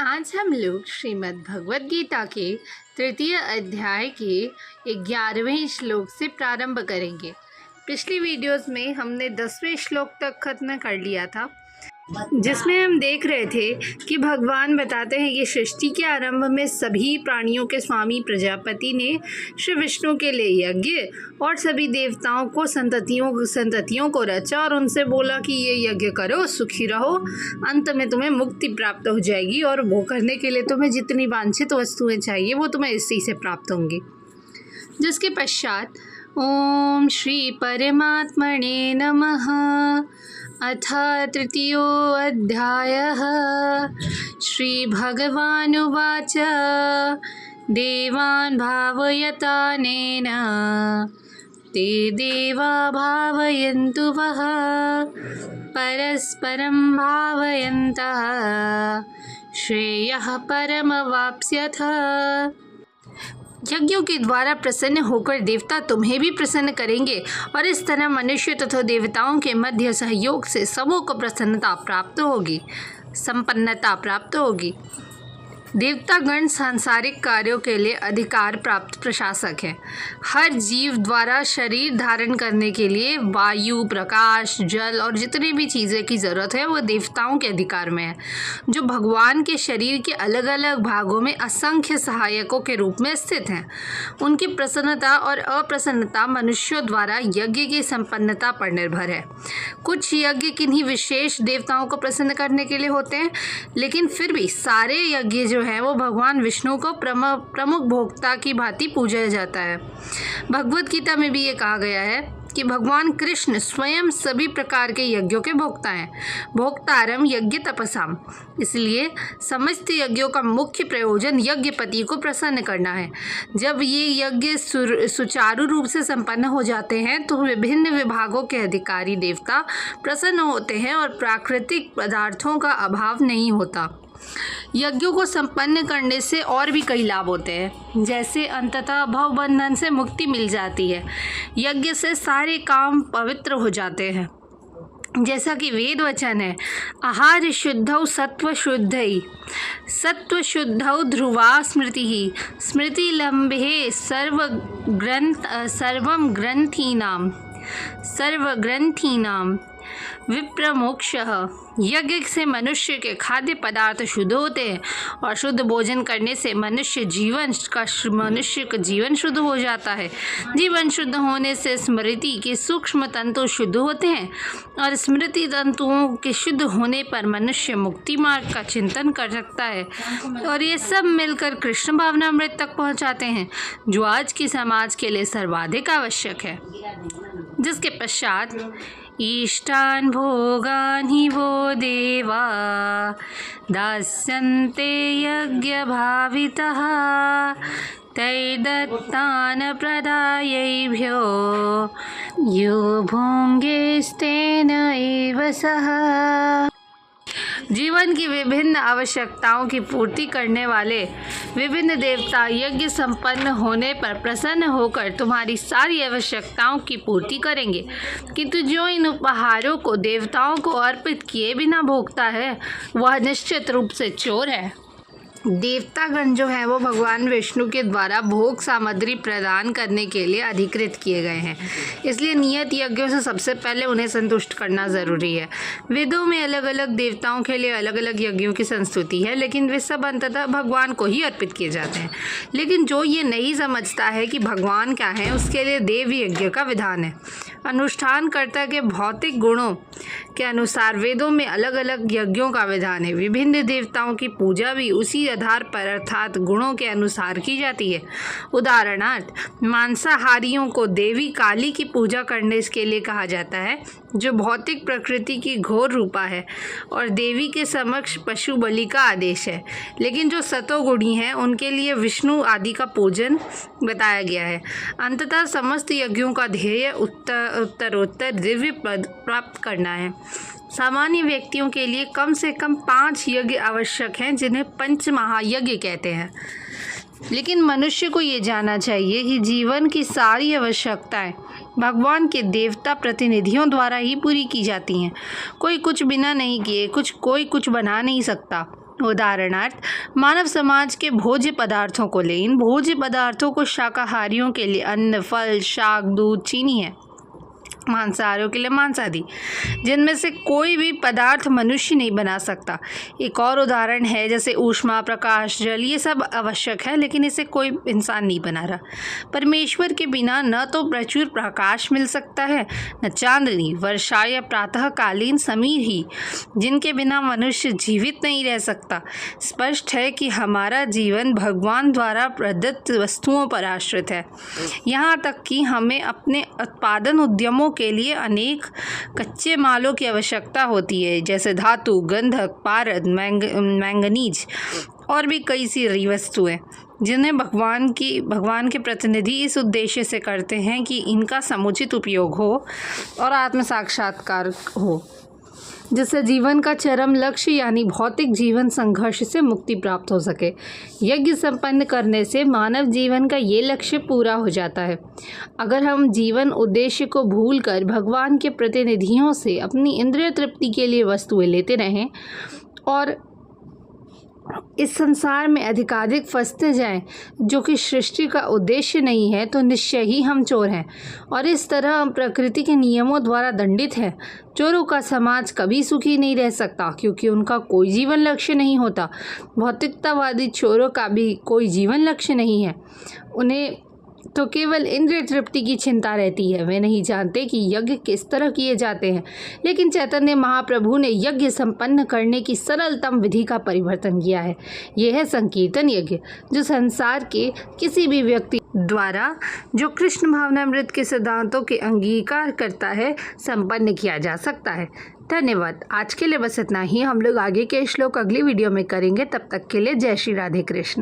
आज हम लोग श्रीमद् भगवद गीता के तृतीय अध्याय के 11वें श्लोक से प्रारंभ करेंगे। पिछली वीडियोस में हमने 10वें श्लोक तक खत्म कर लिया था, जिसमें हम देख रहे थे कि भगवान बताते हैं कि सृष्टि के आरंभ में सभी प्राणियों के स्वामी प्रजापति ने श्री विष्णु के लिए यज्ञ और सभी देवताओं को संततियों को रचा और उनसे बोला कि ये यज्ञ करो, सुखी रहो, अंत में तुम्हें मुक्ति प्राप्त हो जाएगी और वो करने के लिए तुम्हें जितनी वांछित वस्तुएं चाहिए वो तुम्हें इसी से प्राप्त होंगी। जिसके पश्चात ओम श्री परमात्मने नमः अथ तृतीयोऽध्यायः। श्रीभगवानुवाच देवान् भावयतानेन ते देवा भावयन्तु वः परस्परं भावयन्तः श्रेयः परमवाप्स्यथ। यज्ञों के द्वारा प्रसन्न होकर देवता तुम्हें भी प्रसन्न करेंगे और इस तरह मनुष्य तथा देवताओं के मध्य सहयोग से सबों को संपन्नता प्राप्त होगी। देवतागण सांसारिक कार्यों के लिए अधिकार प्राप्त प्रशासक हैं। हर जीव द्वारा शरीर धारण करने के लिए वायु, प्रकाश, जल और जितनी भी चीज़ें की ज़रूरत है वो देवताओं के अधिकार में है, जो भगवान के शरीर के अलग अलग भागों में असंख्य सहायकों के रूप में स्थित हैं। उनकी प्रसन्नता और अप्रसन्नता मनुष्यों द्वारा यज्ञ की संपन्नता पर निर्भर है। कुछ यज्ञ किन्हीं विशेष देवताओं को प्रसन्न करने के लिए होते हैं, लेकिन फिर भी सारे यज्ञ जो है वो भगवान विष्णु को प्रमुख भोक्ता की भांति पूजा जाता है। भगवद गीता में भी ये कहा गया है कि भगवान कृष्ण स्वयं सभी प्रकार के यज्ञों के भोक्ता हैं। भोक्तारम यज्ञ तपसाम। इसलिए समस्त यज्ञों का मुख्य प्रयोजन यज्ञपति को प्रसन्न करना है। जब ये यज्ञ सुचारू रूप से संपन्न हो जाते हैं तो विभिन्न विभागों के अधिकारी देवता प्रसन्न होते हैं और प्राकृतिक पदार्थों का अभाव नहीं होता। यज्ञों को संपन्न करने से और भी कई लाभ होते हैं, जैसे अंततः भवबंधन से मुक्ति मिल जाती है। यज्ञ से सारे काम पवित्र हो जाते हैं, जैसा कि वेद वचन है, आहार शुद्धौ सत्व शुद्धै सत्व शुद्धौ ध्रुवा स्मृति स्मृति लंबे सर्वग्रंथीनाम विप्रमोक्षः। यज्ञ से मनुष्य के खाद्य पदार्थ शुद्ध होते हैं और शुद्ध भोजन करने से मनुष्य का जीवन शुद्ध हो जाता है। जीवन शुद्ध होने से स्मृति के सूक्ष्म तंतु शुद्ध होते हैं और स्मृति तंतुओं के शुद्ध होने पर मनुष्य मुक्ति मार्ग का चिंतन कर सकता है और ये सब मिलकर कृष्ण भावनामृत तक पहुंचाते हैं, जो आज की समाज के लिए सर्वाधिक आवश्यक है। जिसके पश्चात इष्टान् भोगान् हि वो देवा दास्यन्ते यज्ञभावितः तैर्दत्तान् प्रदायैभ्यो यो भुङ्क्तेन एव सः। जीवन की विभिन्न आवश्यकताओं की पूर्ति करने वाले विभिन्न देवता यज्ञ संपन्न होने पर प्रसन्न होकर तुम्हारी सारी आवश्यकताओं की पूर्ति करेंगे, किंतु जो इन उपहारों को देवताओं को अर्पित किए बिना भोगता है वह निश्चित रूप से चोर है। देवतागण जो है वो भगवान विष्णु के द्वारा भोग सामग्री प्रदान करने के लिए अधिकृत किए गए हैं, इसलिए नियत यज्ञों से सबसे पहले उन्हें संतुष्ट करना ज़रूरी है। वेदों में अलग अलग देवताओं के लिए अलग अलग यज्ञों की संस्तुति है, लेकिन वे सब अंततः भगवान को ही अर्पित किए जाते हैं। लेकिन जो ये नहीं समझता है कि भगवान क्या है, उसके लिए देव यज्ञ का विधान है। अनुष्ठानकर्ता के भौतिक गुणों के अनुसार वेदों में अलग अलग यज्ञों का विधान है। विभिन्न देवताओं की पूजा भी उसी आधार पर अर्थात गुणों के अनुसार की जाती है। उदाहरणार्थ मांसाहारियों को देवी काली की पूजा करने के लिए कहा जाता है, जो भौतिक प्रकृति की घोर रूपा है, और देवी के समक्ष पशु बलि का आदेश है। लेकिन जो सतोगुणी हैं उनके लिए विष्णु आदि का पूजन बताया गया है। अंततः समस्त यज्ञों का ध्येय उत्तरोत्तर दिव्य पद प्राप्त करना है। सामान्य व्यक्तियों के लिए कम से कम 5 यज्ञ आवश्यक हैं, जिन्हें पंच महायज्ञ कहते हैं। लेकिन मनुष्य को ये जानना चाहिए कि जीवन की सारी आवश्यकताएं भगवान के देवता प्रतिनिधियों द्वारा ही पूरी की जाती हैं। कोई कुछ बिना नहीं किए कोई कुछ बना नहीं सकता। उदाहरणार्थ, मानव समाज के भोज्य पदार्थों को लें। इन भोज्य पदार्थों को शाकाहारियों के लिए अन्न, फल, शाक, दूध, चीनी है। मांसाहारियों के लिए मांस आदि, जिनमें से कोई भी पदार्थ मनुष्य नहीं बना सकता। एक और उदाहरण है जैसे ऊष्मा, प्रकाश, जल, ये सब आवश्यक है लेकिन इसे कोई इंसान नहीं बना रहा। परमेश्वर के बिना न तो प्रचुर प्रकाश मिल सकता है, न चांदनी, वर्षा या प्रातःकालीन समीर ही, जिनके बिना मनुष्य जीवित नहीं रह सकता। स्पष्ट है कि हमारा जीवन भगवान द्वारा प्रदत्त वस्तुओं पर आश्रित है। यहाँ तक कि हमें अपने उत्पादन उद्यमों के लिए अनेक कच्चे मालों की आवश्यकता होती है, जैसे धातु, गंधक, पारद, मैंगनीज और भी कई सी वस्तुएं, जिन्हें भगवान के प्रतिनिधि इस उद्देश्य से करते हैं कि इनका समुचित उपयोग हो और आत्म साक्षात्कार हो, जिससे जीवन का चरम लक्ष्य यानी भौतिक जीवन संघर्ष से मुक्ति प्राप्त हो सके। यज्ञ संपन्न करने से मानव जीवन का ये लक्ष्य पूरा हो जाता है। अगर हम जीवन उद्देश्य को भूलकर भगवान के प्रतिनिधियों से अपनी इंद्रिय तृप्ति के लिए वस्तुएं लेते रहें और इस संसार में अधिकाधिक फंसते जाएं, जो कि सृष्टि का उद्देश्य नहीं है, तो निश्चय ही हम चोर हैं और इस तरह हम प्रकृति के नियमों द्वारा दंडित हैं। चोरों का समाज कभी सुखी नहीं रह सकता क्योंकि उनका कोई जीवन लक्ष्य नहीं होता। भौतिकतावादी चोरों का भी कोई जीवन लक्ष्य नहीं है। उन्हें तो केवल इंद्रिय तृप्ति की चिंता रहती है। वे नहीं जानते कि यज्ञ किस तरह किए जाते हैं। लेकिन चैतन्य महाप्रभु ने यज्ञ संपन्न करने की सरलतम विधि का परिवर्तन किया है। यह है संकीर्तन यज्ञ, जो संसार के किसी भी व्यक्ति द्वारा जो कृष्ण भावनामृत के सिद्धांतों के अंगीकार करता है संपन्न किया जा सकता है। धन्यवाद। आज के लिए बस इतना ही। हम लोग आगे के श्लोक अगली वीडियो में करेंगे। तब तक के लिए जय श्री राधे कृष्ण।